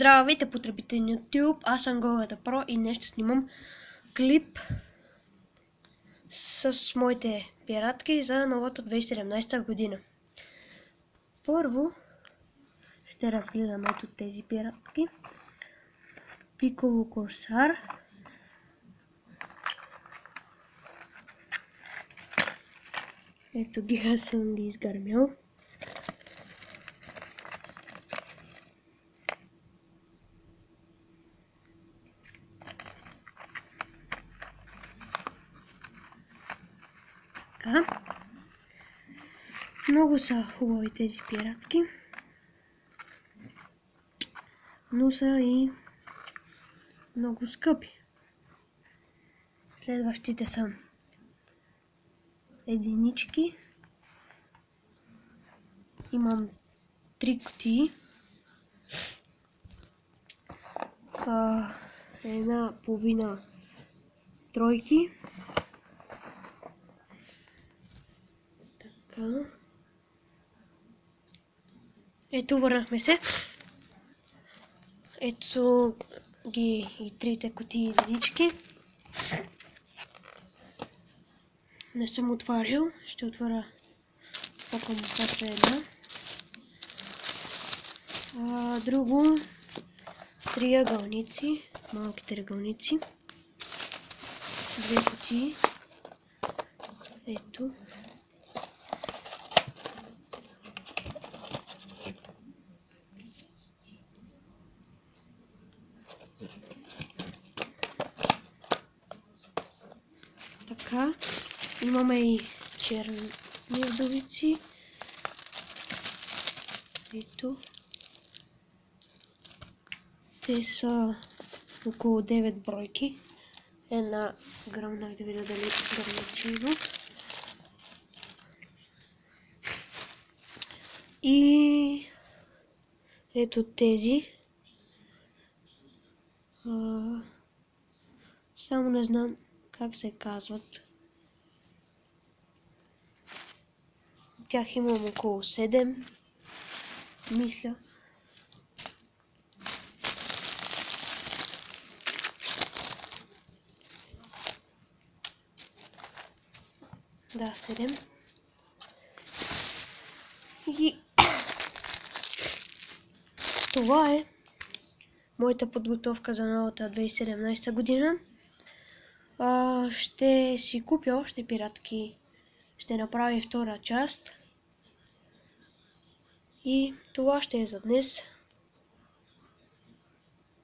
Здравейте, потребители на YouTube, аз съм Голата Про и днес ще снимам клип с моите пиратки за новата 2017 година. Първо ще разгледаме ето тези пиратки. Пиколо Корсар. Ето ги, аз съм ги изгърмял. Много са хубави тези пиратки, но са и много скъпи. Следващите са единички. Имам 3 кутии. Една половина тройки. Така. Ето, върнахме се. Ето ги и трите кутии единички. Не съм отварял. Ще отваря по-към всяка една. Друго, триъгълници, малки триъгълници. Две кутии. Ето. Така. Имаме и черни вдовици. Ето. Те са около 9 бройки. Една гръмнах да видя дали гръмнаци. И ето тези. Само не знам как се казват. Тях имам около 7, мисля. Да, 7. И това е моята подготовка за новата 2017 година. Ще си купя още пиратки. Ще направя втора част. И това ще е за днес.